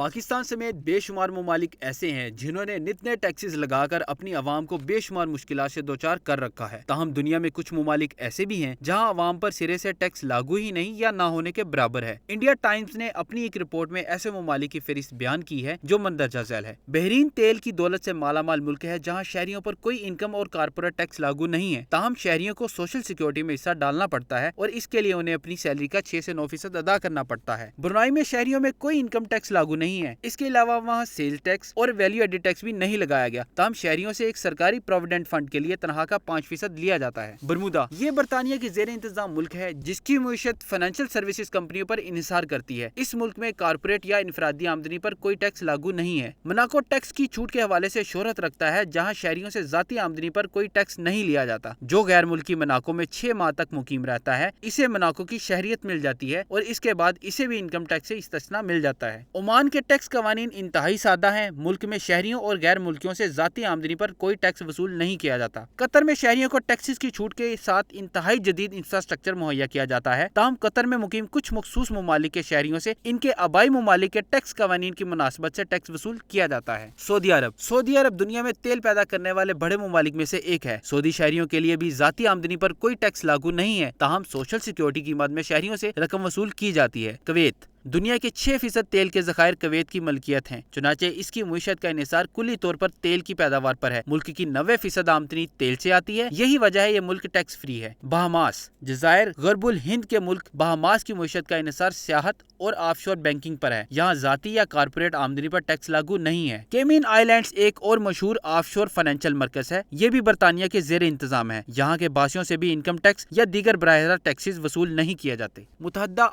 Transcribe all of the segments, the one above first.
پاکستان سمیت بے شمار ممالک ایسے ہیں جنہوں نے نت نئے ٹیکسز لگا کر اپنی عوام کو بے شمار مشکلات سے دوچار کر رکھا ہے۔ تاہم دنیا میں کچھ ممالک ایسے بھی ہیں جہاں عوام پر سرے سے ٹیکس لاگو ہی نہیں یا نہ ہونے کے برابر ہے۔ انڈیا ٹائمز نے اپنی ایک رپورٹ میں ایسے ممالک کی فہرست بیان کی ہے جو مندرجہ ذیل ہے۔ بحرین تیل کی دولت سے مالا مال ملک ہے جہاں شہریوں پر کوئی انکم اور کارپوریٹ ٹیکس لاگو نہیں ہے، تاہم شہریوں کو سوشل سیکورٹی میں حصہ ڈالنا پڑتا ہے اور اس کے لیے انہیں اپنی سیلری کا 6 سے 9% ادا کرنا پڑتا ہے۔ برونائی میں شہریوں میں کوئی انکم ٹیکس لاگو نہیں ہے، اس کے علاوہ وہاں سیل ٹیکس اور ویلیو ایڈڈ ٹیکس بھی نہیں لگایا گیا، تاہم شہریوں سے ایک سرکاری پروویڈنٹ فنڈ کے لیے تنخواہ کا 5% لیا جاتا ہے۔ برمودا یہ برطانیہ کی زیر انتظام ملک ہے جس کی معیشت فائنینشیل سروسز کمپنیوں پر انحصار کرتی ہے۔ اس ملک میں کارپوریٹ یا انفرادی آمدنی پر کوئی ٹیکس لاگو نہیں ہے۔ مناکو ٹیکس کی چھوٹ کے حوالے سے شہرت رکھتا ہے جہاں شہریوں سے ذاتی آمدنی پر کوئی ٹیکس نہیں لیا جاتا۔ جو غیر ملکی مناکو میں 6 ماہ تک مقیم رہتا ہے اسے مناکو کی شہریت مل جاتی ہے اور اس کے بعد اسے بھی انکم ٹیکس سے استثنا مل جاتا ہے۔ عمان کے ٹیکس قوانین انتہائی سادہ ہیں۔ ملک میں شہریوں اور غیر ملکیوں سے ذاتی آمدنی پر کوئی ٹیکس وصول نہیں کیا جاتا۔ قطر میں شہریوں کو ٹیکسز کی چھوٹ کے ساتھ انتہائی جدید انفراسٹرکچر مہیا کیا جاتا ہے، تاہم قطر میں مقیم کچھ مخصوص ممالک کے شہریوں سے ان کے آبائی ممالک کے ٹیکس قوانین کی مناسبت سے ٹیکس وصول کیا جاتا ہے۔ سعودی عرب دنیا میں تیل پیدا کرنے والے بڑے ممالک میں سے ایک ہے۔ سعودی شہریوں کے لیے بھی ذاتی آمدنی پر کوئی ٹیکس لاگو نہیں ہے، تاہم سوشل سیکورٹی کی مد میں شہریوں سے رقم وصول کی جاتی ہے۔ کویت دنیا کے 6% تیل کے ذخائر کویت کی ملکیت ہیں، چنانچہ اس کی معیشت کا انحصار کلی طور پر تیل کی پیداوار پر ہے۔ ملک کی 90% آمدنی تیل سے آتی ہے، یہی وجہ ہے یہ ملک ٹیکس فری ہے۔ بہاماس جزائر غرب الہند کے ملک بہاماس کی معیشت کا انحصار سیاحت اور آف شور بینکنگ پر ہے، یہاں ذاتی یا کارپوریٹ آمدنی پر ٹیکس لاگو نہیں ہے۔ کیمین آئی لینڈز ایک اور مشہور آف شور فائنینشیل مرکز ہے، یہ بھی برطانیہ کے زیر انتظام ہے، یہاں کے باشندوں سے بھی انکم ٹیکس یا دیگر براہ راست ٹیکسز وصول نہیں کیے جاتے۔ متحدہ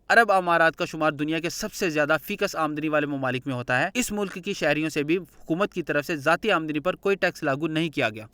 عرب امارات کا شمار دنیا کے سب سے زیادہ فی کس آمدنی والے ممالک میں ہوتا ہے۔ اس ملک کی شہریوں سے بھی حکومت کی طرف سے ذاتی آمدنی پر کوئی ٹیکس لاگو نہیں کیا گیا۔